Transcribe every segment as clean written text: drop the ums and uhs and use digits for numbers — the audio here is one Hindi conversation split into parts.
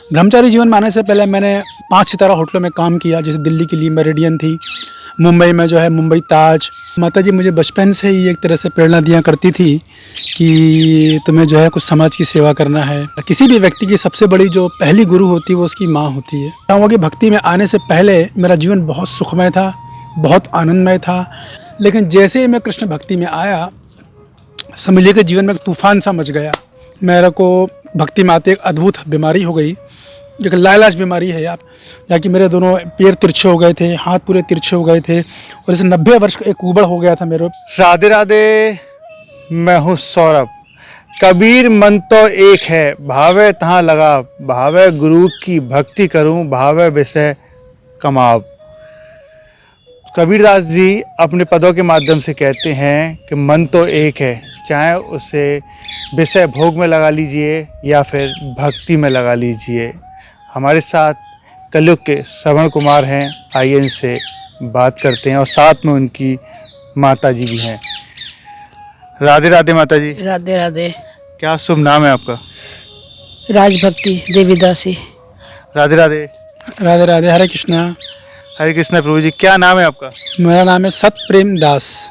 ब्रह्मचारी जीवन में आने से पहले मैंने 5 सितारा होटलों में काम किया, जैसे दिल्ली के लिए मेरिडियन थी, मुंबई में जो है मुंबई ताज। माताजी मुझे बचपन से ही एक तरह से प्रेरणा दिया करती थी कि तुम्हें जो है कुछ समाज की सेवा करना है। किसी भी व्यक्ति की सबसे बड़ी जो पहली गुरु होती है वो उसकी माँ होती है। चाहूँगा कि भक्ति में आने से पहले मेरा जीवन बहुत सुखमय था, बहुत आनंदमय था, लेकिन जैसे ही मैं कृष्ण भक्ति में आया समझिए कि जीवन में एक तूफान सा मच गया। मेरे को भक्ति में आते एक अद्भुत बीमारी हो गई, जो कि लाइलाज बीमारी है आप, जाकि मेरे दोनों पैर तिरछे हो गए थे, हाथ पूरे तिरछे हो गए थे, और इसे 90 वर्ष का एक उबड़ हो गया था मेरे। राधे राधे, मैं हूँ सौरभ। कबीर मन तो एक है, भावे तहाँ लगा, भावे गुरु की भक्ति करूँ, भावे विषय कमाव। कबीरदास जी अपने पदों के माध्यम से कहते हैं कि मन तो एक है, चाहे उसे विषय भोग में लगा लीजिए या फिर भक्ति में लगा लीजिए। हमारे साथ कलयुग के श्रवण कुमार हैं, आइए इनसे बात करते हैं, और साथ में उनकी माता जी भी हैं। राधे राधे माता जी। राधे राधे। क्या शुभ नाम है आपका? राजभक्ति देवीदासी। राधे राधे। राधे राधे, हरे कृष्णा। हरे कृष्णा प्रभु जी। क्या नाम है आपका? मेरा नाम है सतप्रेम दास।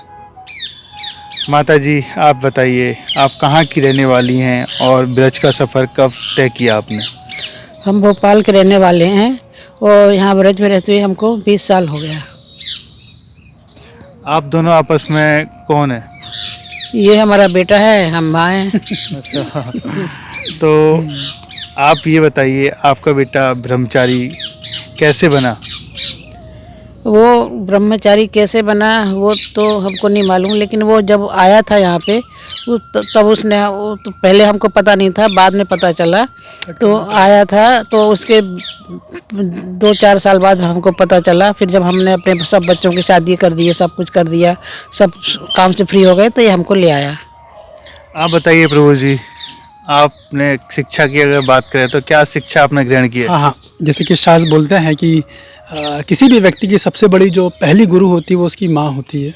माता जी आप बताइए, आप कहाँ की रहने वाली हैं और ब्रज का सफ़र कब तय किया आपने? हम भोपाल के रहने वाले हैं और यहाँ ब्रज में रहते हुए हमको 20 साल हो गया। आप दोनों आपस में कौन है? ये हमारा बेटा है, हम माँ हैं। तो आप ये बताइए, आपका बेटा ब्रह्मचारी कैसे बना? वो ब्रह्मचारी कैसे बना वो तो हमको नहीं मालूम, लेकिन वो जब आया था यहाँ पे तब उसने वो तो पहले हमको पता नहीं था, बाद में पता चला। तो आया था तो उसके 2-4 साल बाद हमको पता चला। फिर जब हमने अपने सब बच्चों की शादी कर दी, सब कुछ कर दिया, सब काम से फ्री हो गए, तो ये हमको ले आया। आप बताइए प्रभु जी, आपने शिक्षा की अगर बात करें तो क्या शिक्षा आपने ग्रहण की है? हाँ, जैसे कि शास्त्र बोलते हैं कि किसी भी व्यक्ति की सबसे बड़ी जो पहली गुरु होती है वो उसकी माँ होती है।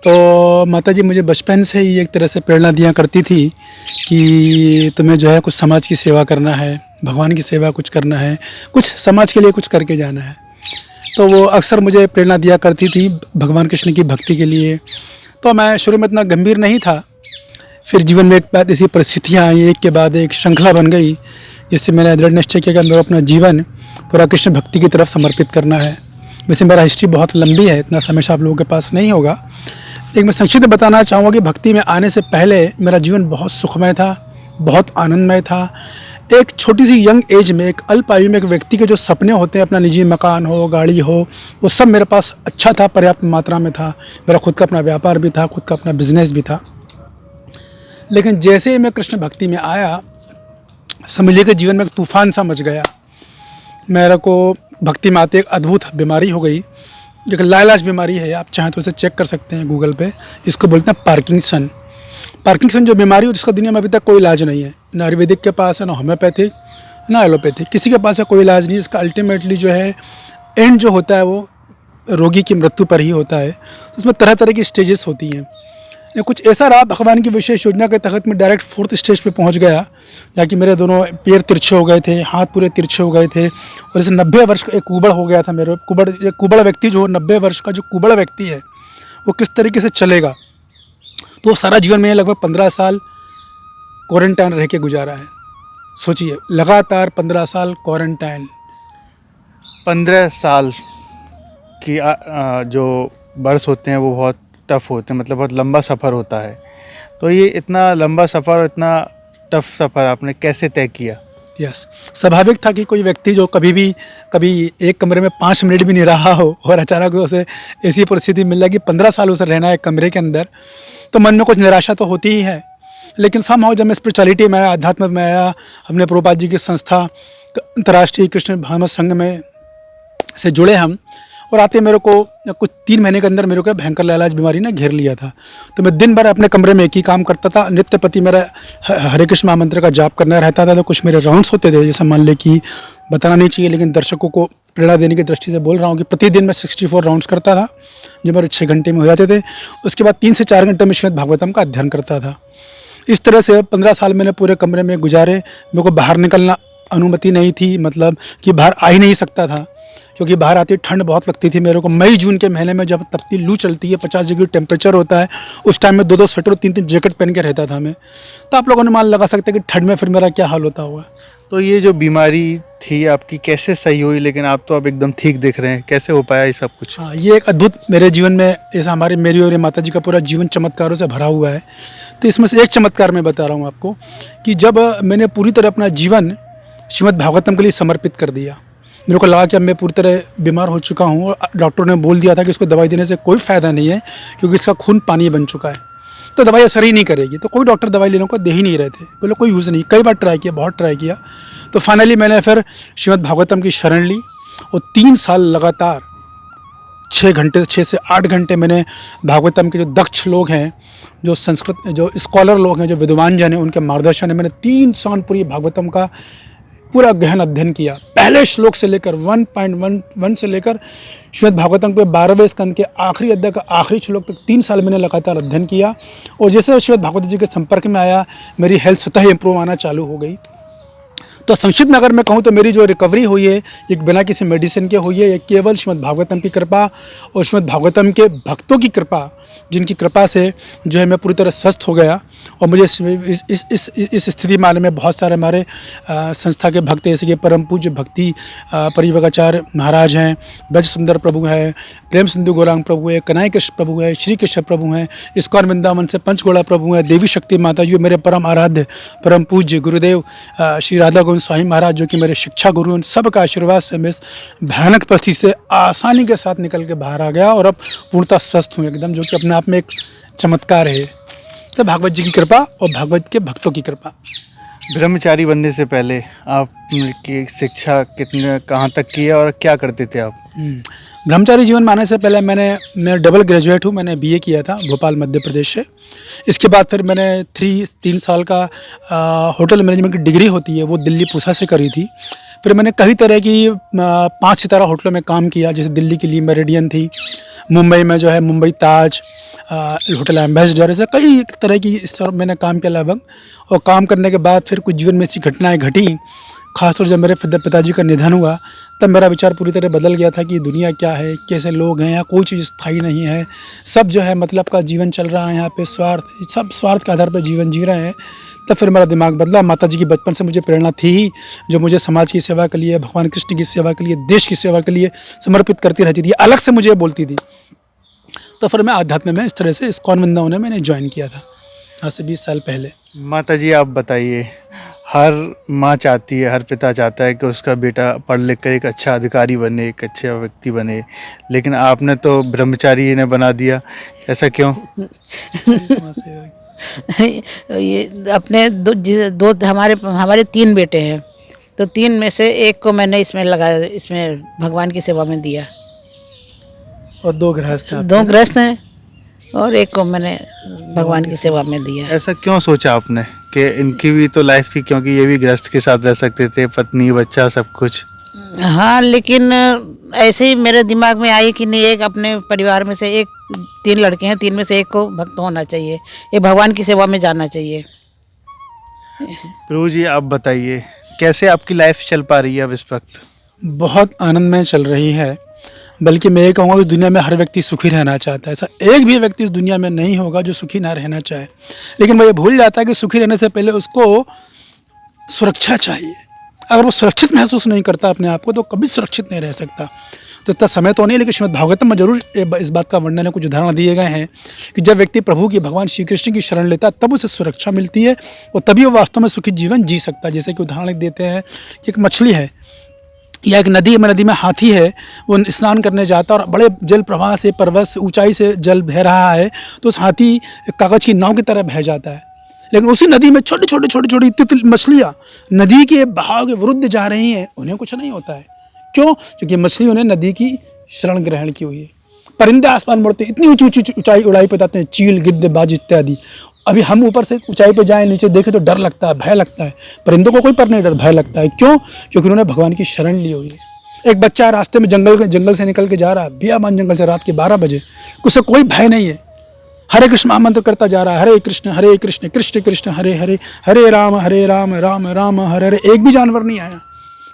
तो माताजी मुझे बचपन से ही एक तरह से प्रेरणा दिया करती थी कि तुम्हें जो है कुछ समाज की सेवा करना है, भगवान की सेवा कुछ करना है, कुछ समाज के लिए कुछ करके जाना है। तो वो अक्सर मुझे प्रेरणा दिया करती थी भगवान कृष्ण की भक्ति के लिए। तो मैं शुरू में इतना गंभीर नहीं था, फिर जीवन में एक बाद ऐसी परिस्थितियाँ आई, एक के बाद एक श्रृंखला बन गई, जिससे मैंने दृढ़ निश्चय किया कि मेरा अपना जीवन पूरा कृष्ण भक्ति की तरफ समर्पित करना है। वैसे मेरा हिस्ट्री बहुत लंबी है, इतना समय से आप लोगों के पास नहीं होगा। एक मैं संक्षिप्त बताना चाहूँगा कि भक्ति में आने से पहले मेरा जीवन बहुत सुखमय था, बहुत आनंदमय था। एक छोटी सी यंग एज में, एक अल्प आयु में एक व्यक्ति के जो सपने होते हैं, अपना निजी मकान हो, गाड़ी हो, वो सब मेरे पास अच्छा था, पर्याप्त मात्रा में था। मेरा खुद का अपना व्यापार भी था, खुद का अपना बिजनेस भी था। लेकिन जैसे ही मैं कृष्ण भक्ति में आया समझिए कि जीवन में एक तूफान सा मच गया। मेरे को भक्ति में आते एक अद्भुत बीमारी हो गई, जो कि लाइलाज बीमारी है, आप चाहें तो उसे चेक कर सकते हैं गूगल पे। इसको बोलते हैं पार्किंसन। पार्किंसन जो बीमारी हो जिसका दुनिया में अभी तक कोई इलाज नहीं है, ना आयुर्वेदिक के पास है, ना होम्योपैथिक, ना एलोपैथिक, किसी के पास है कोई इलाज नहीं। इसका अल्टीमेटली जो है एंड जो होता है वो रोगी की मृत्यु पर ही होता है। उसमें तरह तरह की स्टेजेस होती हैं। ये कुछ ऐसा रहा, भगवान की विशेष योजना के तहत मैं डायरेक्ट 4th स्टेज पे पहुंच गया, जाकि मेरे दोनों पैर तिरछे हो गए थे, हाथ पूरे तिरछे हो गए थे, और इसे 90 वर्ष का एक कुबड़ हो गया था मेरे। कुबड़ व्यक्ति जो 90 वर्ष का जो कुबड़ व्यक्ति है वो किस तरीके से चलेगा। तो सारा जीवन में लगभग 15 साल क्वारंटाइन रह के गुजारा है। सोचिए, लगातार 15 साल क्वारंटाइन। 15 साल की जो वर्ष होते हैं वो बहुत टफ होते हैं, मतलब बहुत लंबा सफ़र होता है। तो ये इतना लंबा सफ़र और इतना टफ सफ़र आपने कैसे तय किया? यस, स्वाभाविक था कि कोई व्यक्ति जो कभी एक कमरे में 5 मिनट भी नहीं रहा हो और अचानक उसे ऐसी परिस्थिति मिल लगी 15 साल उसे रहना है एक कमरे के अंदर, तो मन में कुछ निराशा तो होती ही है। लेकिन समहाउ जब मैं स्पिरिचुअलिटी में आया, अध्यात्म में आया, अपने प्रभुपाद जी की संस्था अंतर्राष्ट्रीय कृष्ण भागवत संघ में से जुड़े हम, और आते मेरे को कुछ 3 महीने के अंदर मेरे को भयंकर लाइलाज बीमारी ने घेर लिया था। तो मैं दिन भर अपने कमरे में एक ही काम करता था। नित्य प्रति मेरा हरे कृष्ण महामंत्र का जाप करना रहता था। तो कुछ मेरे राउंड्स होते थे, जैसे मान ले कि बताना नहीं चाहिए, लेकिन दर्शकों को प्रेरणा देने की दृष्टि से बोल रहा हूँ कि प्रतिदिन मैं 64 राउंड्स करता था, जो मेरे 6 घंटे में हो जाते थे। उसके बाद 3 से 4 घंटे में श्रीमद् भागवतम का अध्ययन करता था। इस तरह से 15 साल मैंने पूरे कमरे में गुजारे। मेरे को बाहर निकलना अनुमति नहीं थी, मतलब कि बाहर आ ही नहीं सकता था, क्योंकि बाहर आती ठंड बहुत लगती थी मेरे को। मई जून के महीने में जब तपती लू चलती है, 50 डिग्री टेम्परेचर होता है, उस टाइम में 2-2 स्वेटर 3-3 जैकेट पहन के रहता था मैं। तो आप लोगों ने मान लगा सकते हैं कि ठंड में फिर मेरा क्या हाल होता हुआ। तो ये जो बीमारी थी आपकी कैसे सही हुई, लेकिन आप तो अब एकदम ठीक दिख रहे हैं, कैसे हो पाया ये सब कुछ? हाँ, ये एक अद्भुत मेरे जीवन में, ऐसा मेरी और माता जी का पूरा जीवन चमत्कारों से भरा हुआ है। तो इसमें से एक चमत्कार मैं बता रहा हूँ आपको, कि जब मैंने पूरी तरह अपना जीवन श्रीमद् भागवतम के लिए समर्पित कर दिया, मेरे को लगा कि अब मैं पूरी तरह बीमार हो चुका हूँ और डॉक्टर ने बोल दिया था कि इसको दवाई देने से कोई फ़ायदा नहीं है, क्योंकि इसका खून पानी बन चुका है, तो दवाई असर ही नहीं करेगी। तो कोई डॉक्टर दवाई लेने को दे ही नहीं रहे थे, बोले कोई यूज़ नहीं। कई बार ट्राई किया, बहुत ट्राई किया, तो फाइनली मैंने फिर श्रीमद् भागवतम की शरण ली और 3 साल लगातार 6 से 8 घंटे मैंने भागवतम के जो दक्ष लोग हैं, जो संस्कृत जो स्कॉलर लोग हैं, जो विद्वान जन हैं, उनके मार्गदर्शन में मैंने 3 साल पूरी भागवतम का पूरा गहन अध्ययन किया। पहले श्लोक से लेकर 1.11 से लेकर श्रीमद् भागवतम के 12वें स्कंद के आखिरी अध्याय का आखिरी श्लोक तक 3 साल मैंने लगातार अध्ययन किया। और जैसे श्रीमद् भागवत जी के संपर्क में आया, मेरी हेल्थ स्वतः ही इम्प्रूव आना चालू हो गई। तो संक्षिप्त में अगर मैं कहूँ तो मेरी जो रिकवरी हुई है, ये बिना किसी मेडिसिन के हुई है, ये केवल श्रीमद् भागवतम की कृपा और श्रीमद् भागवतम के भक्तों की कृपा, जिनकी कृपा से जो है मैं पूरी तरह स्वस्थ हो गया। और मुझे इस स्थिति में आने में बहुत सारे हमारे संस्था के भक्त, जैसे कि परम पूज्य भक्ति परिवगाचार्य महाराज हैं, ब्रज सुंदर प्रभु हैं, प्रेम सिंधु गौरांग प्रभु है, कन्हैया कृष्ण प्रभु है, श्री कृष्ण प्रभु हैं, इस्कॉन वृंदावन से पंचगोड़ा प्रभु हैं, देवी शक्ति माता जी, मेरे परम आराध्य परम पूज्य गुरुदेव श्री राधा गोविंद स्वामी महाराज, जो कि मेरे शिक्षा गुरु हैं, सबका आशीर्वाद से मैं इस भयानक परिस्थिति से आसानी के साथ निकल के बाहर आ गया और अब पूर्णतः स्वस्थ हूँ एकदम, जो कि अपने आप में एक चमत्कार है। तो भागवत जी की कृपा और भागवत के भक्तों की कृपा। ब्रह्मचारी बनने से पहले आपकी शिक्षा कितने कहाँ तक की है और क्या करते थे आप? ब्रह्मचारी जीवन में आने से पहले मैं डबल ग्रेजुएट हूँ। मैंने बीए किया था भोपाल मध्य प्रदेश से। इसके बाद फिर मैंने 3 साल का होटल मैनेजमेंट की डिग्री होती है, वो दिल्ली पूसा से करी थी। फिर मैंने कई तरह की 5 सितारा होटलों में काम किया, जैसे दिल्ली के लिए मेरिडियन थी, मुंबई में जो है मुंबई ताज, होटल एम्बेसडर, ऐसे कई तरह की इस तरह मैंने काम किया लगभग। और काम करने के बाद फिर कुछ जीवन में ऐसी घटनाएं घटी, खासतौर जब मेरे पिताजी का निधन हुआ, तब मेरा विचार पूरी तरह बदल गया था कि दुनिया क्या है, कैसे लोग हैं, यहाँ कोई चीज़ स्थायी नहीं है, सब जो है मतलब का जीवन चल रहा है, यहाँ पे सब स्वार्थ के आधार पर जीवन जी रहे हैं। तब फिर मेरा दिमाग बदला। माता जी की बचपन से मुझे प्रेरणा थी ही, जो मुझे समाज की सेवा के लिए, भगवान कृष्ण की सेवा के लिए, देश की सेवा के लिए समर्पित करती रहती थी, अलग से मुझे बोलती थी। तो फिर मैं आध्यात्म में इस तरह से इस्कॉन वृंदावन में मैंने ज्वाइन किया था आज से 20 साल पहले। माता जी आप बताइए, हर माँ चाहती है, हर पिता चाहता है कि उसका बेटा पढ़ लिख कर एक अच्छा अधिकारी बने, एक अच्छा व्यक्ति बने, लेकिन आपने तो ब्रह्मचारी इन्हें बना दिया, ऐसा क्यों? ये अपने दो हमारे 3 बेटे हैं, तो 3 में से एक को मैंने इसमें लगाया, इसमें भगवान की सेवा में दिया। और 2 गृहस्थ हैं। 2 गृहस्थ हैं और एक को मैंने भगवान की सेवा में दिया। ऐसा क्यों सोचा आपने कि इनकी भी तो लाइफ थी, क्योंकि ये भी गृहस्थ के साथ रह सकते थे, पत्नी बच्चा सब कुछ। हाँ, लेकिन ऐसे ही मेरे दिमाग में आई कि नहीं, एक अपने परिवार में से एक, 3 लड़के हैं, 3 में से एक को भक्त होना चाहिए, ये भगवान की सेवा में जाना चाहिए। प्रभु जी आप बताइए, कैसे आपकी लाइफ चल पा रही है अब इस वक्त? बहुत आनंद में चल रही है, बल्कि मैं ये कहूँगा कि दुनिया में हर व्यक्ति सुखी रहना चाहता है। ऐसा एक भी व्यक्ति इस दुनिया में नहीं होगा जो सुखी ना रहना चाहे, लेकिन वो ये भूल जाता है कि सुखी रहने से पहले उसको सुरक्षा चाहिए। अगर वो सुरक्षित महसूस नहीं करता अपने आप को, तो कभी सुरक्षित नहीं रह सकता। तो इतना समय तो नहीं, लेकिन श्रीमद् भागवतम में जरूर इस बात का वर्णन है, कुछ उदाहरण दिए गए हैं कि जब व्यक्ति प्रभु की, भगवान श्री कृष्ण की शरण लेता है, तब उसे सुरक्षा मिलती है और तभी वो वास्तव में सुखी जीवन जी सकता है। जैसे कि उदाहरण देते हैं कि एक मछली है या एक नदी में हाथी है, वो स्नान करने जाता है और बड़े जल प्रवाह से, पर्वत से, ऊंचाई से जल बह रहा है, तो उस हाथी कागज़ की नाव की तरह बह जाता है। लेकिन उसी नदी में छोटी तितली मछलियाँ नदी के बहाव के विरुद्ध जा रही हैं, उन्हें कुछ नहीं होता है। क्यों? क्योंकि मछलियों ने नदी की शरण ग्रहण की हुई है। परिंदे आसमान में उड़ते, इतनी ऊंची ऊंचाई उड़ाई पे जाते हैं, चील, गिद्ध, बाज इत्यादि। अभी हम ऊपर से ऊंचाई पे जाएं, नीचे देखें तो डर लगता है, भय लगता है। परिंदों को कोई पर नहीं डर, भय लगता है। क्यों? क्योंकि उन्होंने भगवान की शरण ली हुई है। एक बच्चा रास्ते में जंगल से निकल के जा रहा है, बियाबान जंगल से, रात के 12 बजे, उसे कोई भय नहीं है। हरे कृष्ण महामंत्र करता जा रहा है, हरे कृष्ण कृष्ण कृष्ण हरे हरे, हरे राम राम राम हरे हरे। एक भी जानवर नहीं आया,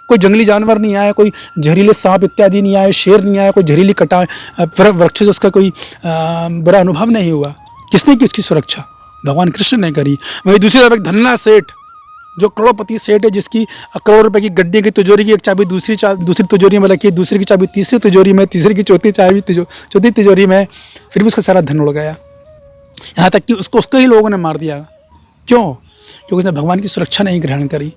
कोई जंगली जानवर नहीं आया, कोई जहरीले सांप इत्यादि नहीं आए, शेर नहीं आया, कोई जहरीली कटा वृक्ष से उसका कोई बुरा अनुभव नहीं हुआ। किसने की उसकी सुरक्षा? भगवान कृष्ण ने करी। वहीं दूसरी तरफ एक धन्ना सेठ, जो करोड़पति सेठ है, जिसकी करोड़ रुपए की गड्डी की तिजोरी की एक चाबी दूसरी तिजोरी में रखी, दूसरी की चाबी तीसरी तिजोरी में, तीसरी की चौथी तिजोरी में, फिर भी उसका सारा धन उड़ गया। यहाँ तक कि उसको ही लोगों ने मार दिया। क्यों? क्योंकि उसने भगवान की सुरक्षा नहीं ग्रहण करी।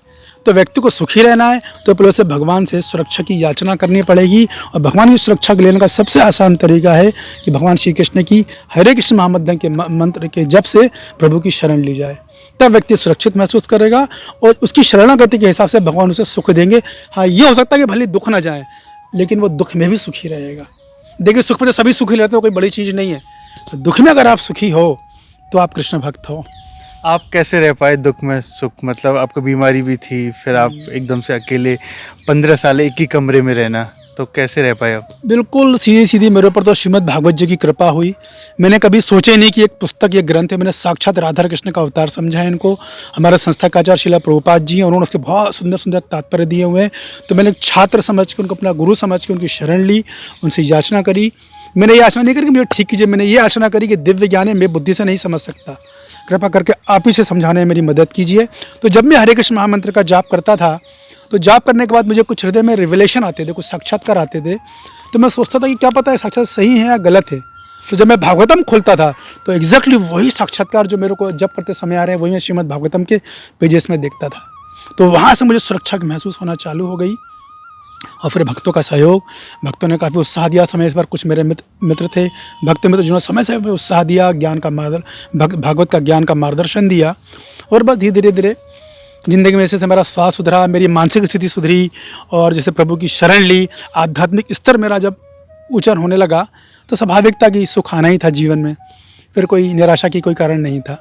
तो व्यक्ति को सुखी रहना है तो पहले उसे भगवान से सुरक्षा की याचना करनी पड़ेगी। और भगवान की सुरक्षा लेने का सबसे आसान तरीका है कि भगवान श्री कृष्ण की हरे कृष्ण महामंत्र के मंत्र के जप से प्रभु की शरण ली जाए, तब व्यक्ति सुरक्षित महसूस करेगा और उसकी शरणागति के हिसाब से भगवान उसे सुख देंगे। हाँ, ये हो सकता है कि भले दुख ना जाए, लेकिन वो दुख में भी सुखी रहेगा। देखिए, सुख में तो सभी सुखी रहते हो, कोई बड़ी चीज़ नहीं है। तो दुख में अगर आप सुखी हो तो आप कृष्ण भक्त हो। आप कैसे रह पाए दुख में सुख? मतलब आपको बीमारी भी थी, फिर आप एकदम से अकेले 15 साल एक ही कमरे में रहना, तो कैसे रह पाए आप? बिल्कुल सीधी सीधी मेरे ऊपर तो श्रीमद् भागवत जी की कृपा हुई। मैंने कभी सोचा ही नहीं कि एक पुस्तक, ये ग्रंथ है। मैंने साक्षात राधा कृष्ण का अवतार समझा है इनको। हमारे संस्था का आचार्य श्रीला प्रभुपाद जी हैं, उन्होंने उसके बहुत सुंदर सुंदर तात्पर्य दिए हुए हैं। तो मैंने छात्र समझ के, उनको अपना गुरु समझ के उनकी शरण ली, उनसे याचना करी। मैंने ये याचना नहीं करी कि मुझे ठीक कीजिए, मैंने ये याचना करी कि दिव्य ज्ञान है, मैं बुद्धि से नहीं समझ सकता, कृपा करके आप ही से समझाने में मेरी मदद कीजिए। तो जब मैं हरे कृष्ण महामंत्र का जाप करता था, तो जाप करने के बाद मुझे कुछ हृदय में रिवलेशन आते थे, कुछ साक्षात्कार आते थे। तो मैं सोचता था कि क्या पता है साक्षात सही है या गलत है। तो जब मैं भागवतम खोलता था तो एग्जैक्टली वही साक्षात्कार जो मेरे को जप करते समय आ रहे हैं, वही मैं श्रीमद् भागवतम के पेजेस में देखता था। तो वहाँ से मुझे सुरक्षा महसूस होना चालू हो गई। और फिर भक्तों का सहयोग, भक्तों ने काफ़ी उत्साह दिया। समय इस बार कुछ मेरे मित्र थे, भक्त मित्र, जिन्होंने समय से उत्साह दिया, ज्ञान का भागवत का ज्ञान का मार्गदर्शन दिया। और बस धीरे धीरे ज़िंदगी में ऐसे मेरा स्वास्थ्य सुधरा, मेरी मानसिक स्थिति सुधरी, और जैसे प्रभु की शरण ली, आध्यात्मिक स्तर मेरा जब ऊंचा होने लगा, तो स्वाभाविक था कि सुख आना ही था जीवन में। फिर कोई निराशा की कोई कारण नहीं था।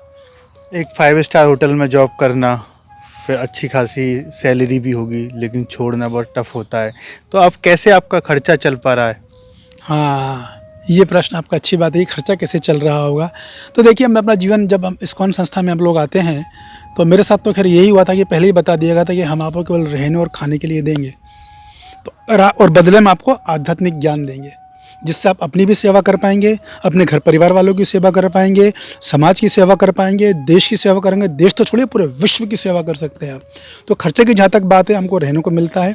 एक 5 स्टार होटल में जॉब करना, फिर अच्छी खासी सैलरी भी होगी, लेकिन छोड़ना बहुत टफ होता है। तो आप कैसे, आपका खर्चा चल पा रहा है? हाँ, ये प्रश्न आपका अच्छी बात है, ये खर्चा कैसे चल रहा होगा। तो देखिए, हम अपना जीवन, जब हम इस्कॉन संस्था में हम लोग आते हैं, तो मेरे साथ तो खैर यही हुआ था कि पहले ही बता दिया गया था कि हम आपको केवल रहने और खाने के लिए देंगे, तो और बदले में आपको आध्यात्मिक ज्ञान देंगे, जिससे आप अपनी भी सेवा कर पाएंगे, अपने घर परिवार वालों की सेवा कर पाएंगे, समाज की सेवा कर पाएंगे, देश की सेवा करेंगे। देश तो छोड़िए, पूरे विश्व की सेवा कर सकते हैं आप। तो खर्चे की जहाँ तक बात है, हमको रहने को मिलता है,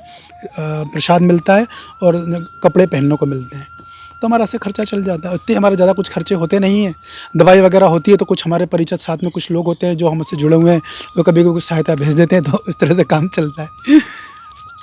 प्रसाद मिलता है और कपड़े पहनने को मिलते हैं, तो हमारा से खर्चा चल जाता है। इतने हमारे ज़्यादा कुछ खर्चे होते नहीं हैं। दवाई वगैरह होती है तो कुछ हमारे परिचित साथ में कुछ लोग होते हैं जो हमसे जुड़े हुए हैं, वो कभी कभी कुछ सहायता भेज देते हैं, तो इस तरह से काम चलता है।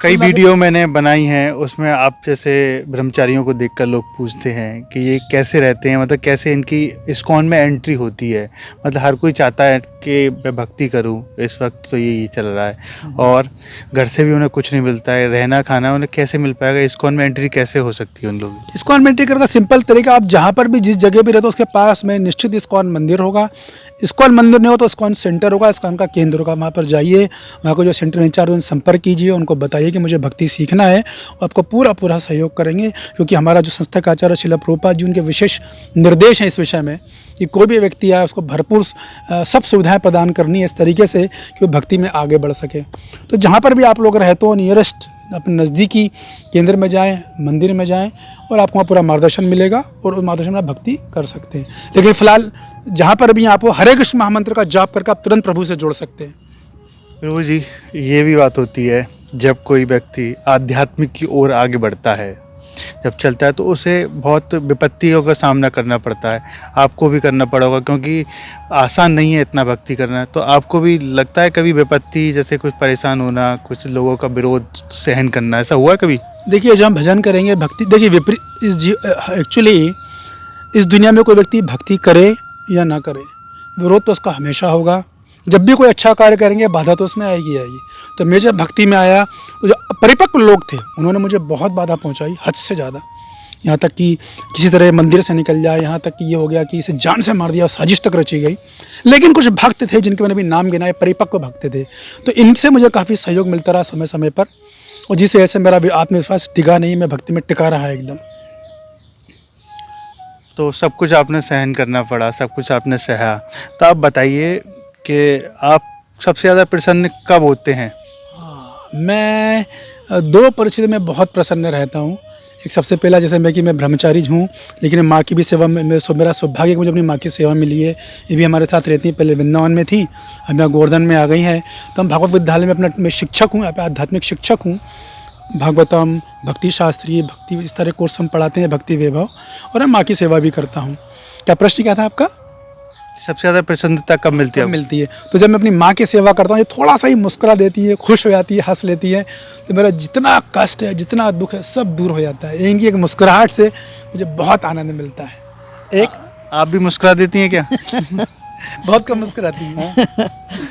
कई वीडियो मैंने बनाई हैं, उसमें आप जैसे ब्रह्मचारियों को देखकर लोग पूछते हैं कि ये कैसे रहते हैं, मतलब कैसे इनकी इस्कॉन में एंट्री होती है। मतलब हर कोई चाहता है कि मैं भक्ति करूं, इस वक्त तो ये चल रहा है, और घर से भी उन्हें कुछ नहीं मिलता है, रहना खाना उन्हें कैसे मिल पाएगा? इस्कॉन में एंट्री कैसे हो सकती है उन लोगों की? इस्कॉन में एंट्री करने का सिंपल तरीका, आप जहाँ पर भी जिस जगह भी रहते हो उसके पास में निश्चित इस्कॉन मंदिर होगा। इस्कॉन मंदिर नहीं हो तो इस्कॉन सेंटर होगा, इस्कॉन का केंद्र होगा। वहाँ पर जाइए, वहाँ को जो सेंटर इंचार्ज उनसे संपर्क कीजिए, उनको बताइए कि मुझे भक्ति सीखना है, और आपको पूरा सहयोग करेंगे। क्योंकि हमारा जो संस्था का आचार्य श्रीला प्रभुपाद जी, उनके विशेष निर्देश हैं इस विषय में कि कोई भी व्यक्ति आए उसको भरपूर सब सुविधाएं प्रदान करनी है, इस तरीके से कि वो भक्ति में आगे बढ़ सके। तो जहाँ पर भी आप लोग रहते हो, नियरेस्ट अपने नज़दीकी केंद्र में जाएँ, मंदिर में जाएँ, और आपको वहाँ पूरा मार्गदर्शन मिलेगा, और उस मार्गदर्शन में आप भक्ति कर सकते हैं। लेकिन फिलहाल जहाँ पर भी आपको हरे कृष्ण महामंत्र का जाप करके आप तुरंत प्रभु से जोड़ सकते हैं। प्रभु जी, ये भी बात होती है, जब कोई व्यक्ति आध्यात्मिक की ओर आगे बढ़ता है, जब चलता है, तो उसे बहुत विपत्तियों का सामना करना पड़ता है। आपको भी करना पड़ा होगा, क्योंकि आसान नहीं है इतना भक्ति करना। तो आपको भी लगता है कभी विपत्ति, जैसे कुछ परेशान होना, कुछ लोगों का विरोध सहन करना, ऐसा हुआ कभी? देखिए, जब हम भजन करेंगे, भक्ति, देखिए एक्चुअली इस दुनिया में कोई व्यक्ति भक्ति करे या ना करे, विरोध तो उसका हमेशा होगा। जब भी कोई अच्छा कार्य करेंगे, बाधा तो उसमें आएगी। तो मैं जब भक्ति में आया, तो जो परिपक्व लोग थे उन्होंने मुझे बहुत बाधा पहुंचाई, हद से ज़्यादा। यहाँ तक कि किसी तरह मंदिर से निकल जाए, यहाँ तक कि ये हो गया कि इसे जान से मार दिया, साजिश तक रची गई। लेकिन कुछ भक्त थे जिनके मैंने भी नाम गिनाए, परिपक्व भक्त थे, तो इनसे मुझे काफ़ी सहयोग मिलता रहा समय समय पर, और जिस वजह से मेरा भी आत्मविश्वास टिका नहीं, मैं भक्ति में टिका रहा एकदम। तो सब कुछ आपने सहन करना पड़ा, सब कुछ आपने सहा। तो आप बताइए कि आप सबसे ज़्यादा प्रसन्न कब होते हैं? मैं दो परिस्थिति में बहुत प्रसन्न रहता हूँ। एक सबसे पहला जैसे मैं कि मैं ब्रह्मचारी हूँ, लेकिन माँ की भी सेवा में मेरा सौभाग्य कि मुझे अपनी माँ की सेवा मिली है। ये भी हमारे साथ रहती है, पहले वृंदावन में थी, अब यहाँ गोवर्धन में आ गई है। तो हम भागवत विद्यालय में मैं शिक्षक हूँ, यहाँ पे आध्यात्मिक शिक्षक हूँ। भागवतम, भक्ति शास्त्री, भक्ति इस तरह कोर्स हम पढ़ाते हैं, भक्ति वैभव, और मैं माँ की सेवा भी करता हूँ। क्या प्रश्न क्या था आपका? सबसे ज़्यादा प्रसन्नता कब मिलती है? मिलती है तो जब मैं अपनी माँ की सेवा करता हूँ, ये थोड़ा सा ही मुस्कुरा देती है, खुश हो जाती है, हंस लेती है, तो मेरा जितना कष्ट है, जितना दुख है, सब दूर हो जाता है। इनकी एक मुस्कुराहट से मुझे बहुत आनंद मिलता है। आप भी मुस्कुरा देती हैं क्या? बहुत कम मुस्कुराती हैं।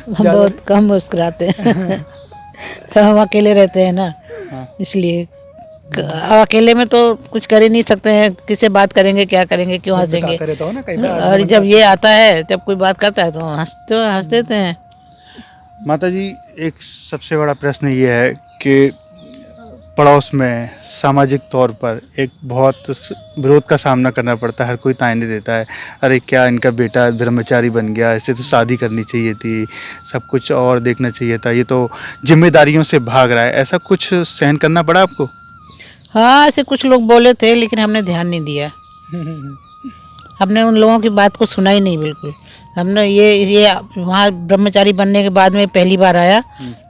हम बहुत कम मुस्कुराते हैं। तो हम अकेले रहते हैं ना, इसलिए अब अकेले में तो कुछ कर ही नहीं सकते हैं। किससे बात करेंगे, क्या करेंगे, क्यों हंसेंगे। बताता रहता हूँ ना कई बार। और जब ये आता है, जब कोई बात करता है तो हंस देते हैं। माता जी, एक सबसे बड़ा प्रश्न ये है कि पड़ोस में सामाजिक तौर पर एक बहुत विरोध का सामना करना पड़ता है। हर कोई ताने देता है, अरे क्या इनका बेटा ब्रह्मचारी बन गया, इससे तो शादी करनी चाहिए थी, सब कुछ और देखना चाहिए था, ये तो जिम्मेदारियों से भाग रहा है। ऐसा कुछ सहन करना पड़ा आपको? हाँ, ऐसे कुछ लोग बोले थे, लेकिन हमने ध्यान नहीं दिया। हमने उन लोगों की बात को सुना ही नहीं बिल्कुल। हमने ये वहाँ ब्रह्मचारी बनने के बाद में पहली बार आया,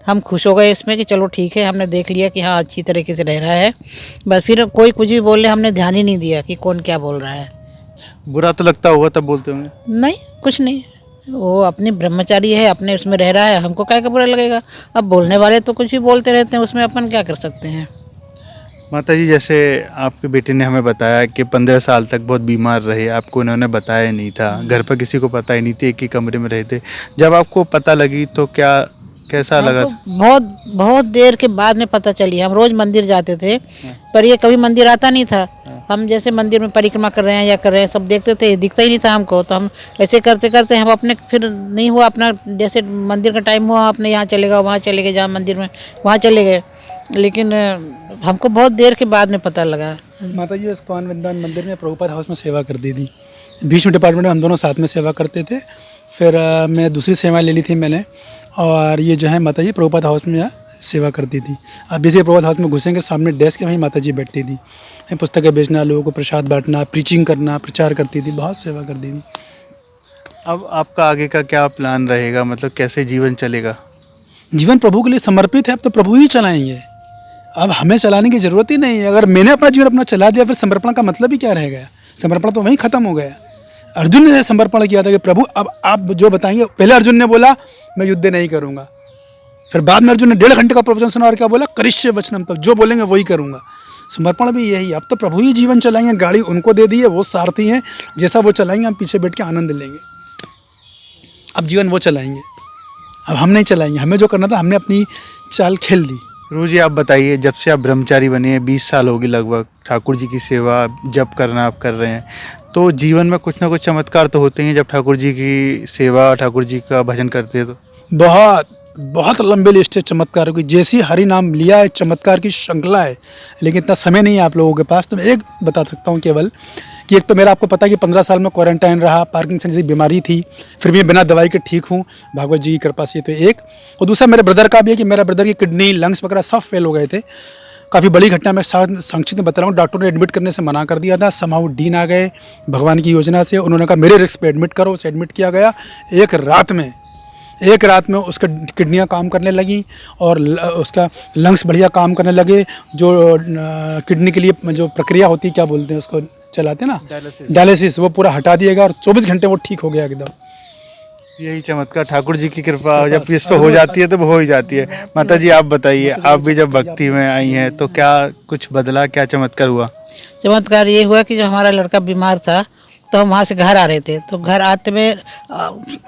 हम खुश हो गए इसमें कि चलो ठीक है, हमने देख लिया कि हाँ अच्छी तरीके से रह रहा है। बस फिर कोई कुछ भी बोले, हमने ध्यान ही नहीं दिया कि कौन क्या बोल रहा है। बुरा तो लगता होगा तब बोलते होंगे? नहीं, कुछ नहीं, वो अपनी ब्रह्मचारी है, अपने उसमें रह रहा है, हमको क्या बुरा लगेगा। अब बोलने वाले तो कुछ भी बोलते रहते हैं, उसमें अपन क्या कर सकते हैं। माता जी, जैसे आपके बेटे ने हमें बताया कि 15 साल तक बहुत बीमार रहे, आपको उन्होंने बताया नहीं था, घर पर किसी को पता ही नहीं थी, एक ही कमरे में रहे थे। जब आपको पता लगी तो कैसा लगा? बहुत देर के बाद में पता चली। हम रोज मंदिर जाते थे, पर ये कभी मंदिर आता नहीं था। हम जैसे मंदिर में परिक्रमा कर रहे हैं या कर रहे हैं, सब देखते थे, दिखता ही नहीं था हमको। तो हम ऐसे करते करते हम अपने, फिर नहीं हुआ अपना, जैसे मंदिर का टाइम हुआ, अपने यहाँ चले गए, वहाँ चले गए, जहाँ मंदिर में वहाँ चले गए। लेकिन हमको बहुत देर के बाद में पता लगा। माता जी इस्कॉन वृंदावन मंदिर में प्रभुपाद हाउस में सेवा कर दी थी। भीष्म डिपार्टमेंट में हम दोनों साथ में सेवा करते थे। फिर मैं दूसरी सेवा ले ली थी मैंने, और ये जो है माता जी प्रभुपाद हाउस में सेवा करती थी। अभी से प्रभुपाद हाउस में घुसेंगे, सामने डेस्क में वहीं माता जी बैठती थी, पुस्तकें बेचना, लोगों को प्रसाद बांटना, प्रीचिंग करना, प्रचार करती थी, बहुत सेवा करती थी। अब आपका आगे का क्या प्लान रहेगा, मतलब कैसे जीवन चलेगा? जीवन प्रभु के लिए समर्पित है, अब तो प्रभु ही चलाएंगे, अब हमें चलाने की ज़रूरत ही नहीं है। अगर मैंने अपना जीवन अपना चला दिया, फिर समर्पण का मतलब ही क्या रह गया? समर्पण तो वहीं ख़त्म हो गया। अर्जुन ने समर्पण किया था कि प्रभु अब आप जो बताएंगे। पहले अर्जुन ने बोला मैं युद्ध नहीं करूँगा, फिर बाद में अर्जुन ने 1.5 घंटे का प्रवचन सुना और क्या बोला, करिष्य वचनम, तब जो बोलेंगे वही करूँगा। समर्पण भी यही, अब तो प्रभु ही जीवन चलाएंगे, गाड़ी उनको दे दी है, वो सारथी हैं, जैसा वो चलाएंगे हम पीछे बैठ के आनंद लेंगे। अब जीवन वो चलाएंगे, अब हम नहीं चलाएंगे। हमें जो करना था हमने अपनी चाल खेल दी। गुरु जी, आप बताइए, जब से आप ब्रह्मचारी बने हैं, 20 साल होगी लगभग, ठाकुर जी की सेवा जब करना आप कर रहे हैं, तो जीवन में कुछ ना कुछ चमत्कार तो होते हैं जब ठाकुर जी की सेवा, ठाकुर जी का भजन करते हैं तो? बहुत लंबे लिस्ट है चमत्कारों की। जैसी हरि नाम लिया है, चमत्कार की श्रृंखला है, लेकिन इतना समय नहीं है आप लोगों के पास। तो मैं एक बता सकता हूँ केवल कि एक तो मेरा आपको पता है कि 15 साल में क्वारंटाइन रहा, पार्किंसन जैसी बीमारी थी, फिर भी बिना दवाई के ठीक हूँ भागवत जी की कृपा से। तो एक, और दूसरा मेरे ब्रदर का भी है कि मेरा ब्रदर की किडनी, लंग्स वगैरह सब फेल हो गए थे। काफ़ी बड़ी घटना, मैं संक्षिप्त में बता रहा हूँ। डॉक्टर ने एडमिट करने से मना कर दिया था, समाउ डीन आ गए भगवान की योजना से, उन्होंने कहा मेरे रिस्क पे एडमिट करो, उसे एडमिट किया गया। एक रात में उसका किडनियाँ काम करने लगी और उसका लंग्स बढ़िया काम करने लगे। जो किडनी के लिए जो प्रक्रिया होती है, क्या बोलते हैं उसको, चलाते हैं ना, डायलिसिस, वो पूरा हटा दिया गया और 24 घंटे वो ठीक हो गया एकदम। यही चमत्कार, ठाकुर जी की कृपा जब इस पर हो जाती है तो हो ही जाती है। माता जी, आप बताइए, आप भी जब भक्ति में आई हैं तो क्या कुछ बदला, क्या चमत्कार हुआ? चमत्कार ये हुआ कि जो हमारा लड़का बीमार था, तो हम वहाँ से घर आ रहे थे, तो घर आते में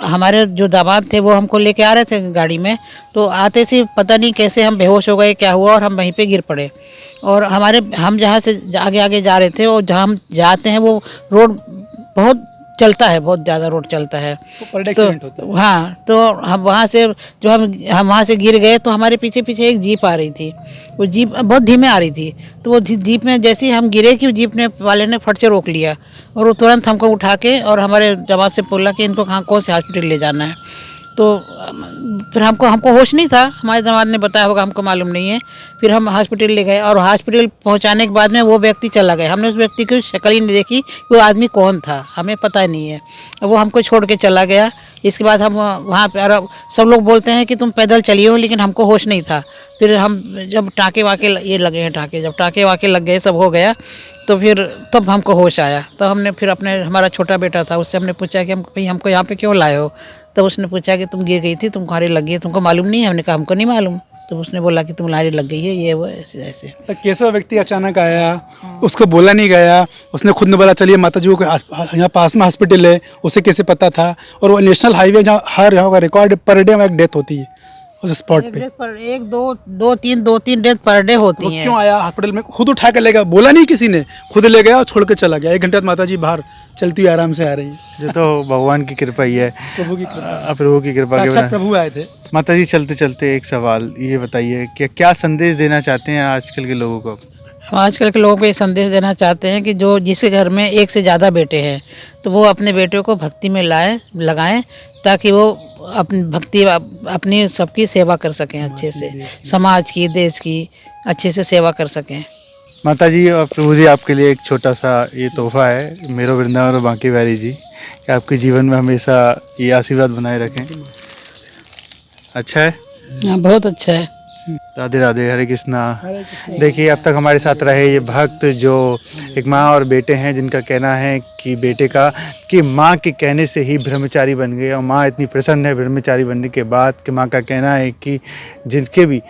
हमारे जो दामाद थे वो हमको लेके आ रहे थे गाड़ी में। तो आते से पता नहीं कैसे हम बेहोश हो गए, क्या हुआ, और हम वहीं पे गिर पड़े। और हम जहाँ से आगे आगे जा रहे थे, और जहाँ हम जाते हैं वो रोड बहुत चलता है, बहुत ज़्यादा रोड चलता है। तो पर डे एक्सीडेंट होता है। हाँ, तो हम वहाँ से जो हम वहाँ से गिर गए तो हमारे पीछे पीछे एक जीप आ रही थी। वो जीप बहुत धीमे आ रही थी, तो वो जीप में जैसे ही हम गिरे कि जीप ने वाले ने फट से रोक लिया और वो तुरंत हमको उठा के और हमारे जमात से बोला कि इनको कौन से हॉस्पिटल ले जाना है। तो फिर हमको होश नहीं था, हमारे दामाद ने बताया होगा, हमको मालूम नहीं है। फिर हम हॉस्पिटल ले गए और हॉस्पिटल पहुंचाने के बाद में वो व्यक्ति चला गया। हमने उस व्यक्ति की शक्ल ही नहीं देखी, वो आदमी कौन था हमें पता ही नहीं है। वो हमको छोड़ के चला गया। इसके बाद हम वहाँ पर सब लोग बोलते हैं कि तुम पैदल चलिए हो, लेकिन हमको होश नहीं था। फिर हम जब टाँके वाके ये लगे हैं, जब टाँके वाके लग गए, सब हो गया, तो फिर तब हमको होश आया। तो हमने फिर हमारा छोटा बेटा था, उससे हमने पूछा कि भाई हमको यहाँ पे क्यों लाए हो। तो उसने पूछा कि तुम गिर गई थी, तुम्हारे लग गई, तुमको मालूम नहीं है। हमने कहा हमको नहीं मालूम। तो उसने बोला कि तुम्हारे लग गई है, ये वो ऐसे ऐसे। तो कैसा व्यक्ति अचानक आया, उसको बोला नहीं गया, उसने खुद ने बोला चलिए माता जी को यहाँ पास में हॉस्पिटल है, उसे कैसे पता था। और वो नेशनल हाईवे जहाँ हर यहाँ का रिकॉर्ड पर डे में एक डेथ होती है उस स्पॉट पे। दो तीन डेथ पर डे होती वो हैं। क्यों आया हॉस्पिटल में, खुद उठा के ले गया, बोला नहीं किसी ने, खुद ले गया और छोड़ के चला गया। 1 घंटे बाद माता जी बाहर चलती हुई आराम से आ रही है। जो तो भगवान की कृपा ही है, प्रभु की कृपा, प्रभु की कृपा के साक्षात बिना। प्रभु आए थे। माता जी चलते चलते एक सवाल ये बताइए कि क्या संदेश देना चाहते हैं आजकल के लोगों को? हम आजकल के लोगों को ये संदेश देना चाहते हैं कि जो जिसके घर में एक से ज़्यादा बेटे हैं तो वो अपने बेटे को भक्ति में लगाएं, ताकि वो अपनी सबकी सेवा कर सकें अच्छे से, समाज की, देश की अच्छे से सेवा कर सकें। माता जी और प्रभु जी आपके लिए एक छोटा सा ये तोहफा है, मेरो वृंदावन और बांके बिहारी जी, कि आपके जीवन में हमेशा ये आशीर्वाद बनाए रखें। अच्छा है, हाँ, बहुत अच्छा है। राधे राधे, हरे कृष्णा। देखिए अब तक हमारे साथ रहे ये भक्त जो एक माँ और बेटे हैं, जिनका कहना है कि बेटे का कि माँ के कहने से ही ब्रह्मचारी बन गए और माँ इतनी प्रसन्न है ब्रह्मचारी बनने के बाद कि माँ का कहना है कि जिनके भी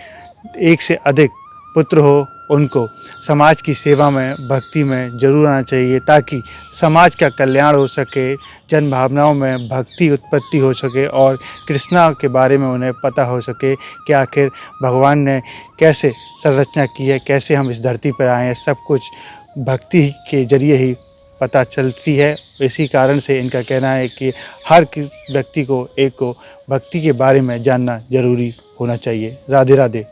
1 से अधिक पुत्र हो उनको समाज की सेवा में, भक्ति में जरूर आना चाहिए, ताकि समाज का कल्याण हो सके, जन भावनाओं में भक्ति उत्पत्ति हो सके और कृष्णा के बारे में उन्हें पता हो सके कि आखिर भगवान ने कैसे संरचना की है, कैसे हम इस धरती पर आए हैं। सब कुछ भक्ति के जरिए ही पता चलती है। इसी कारण से इनका कहना है कि हर व्यक्ति को भक्ति के बारे में जानना जरूरी होना चाहिए। राधे राधे।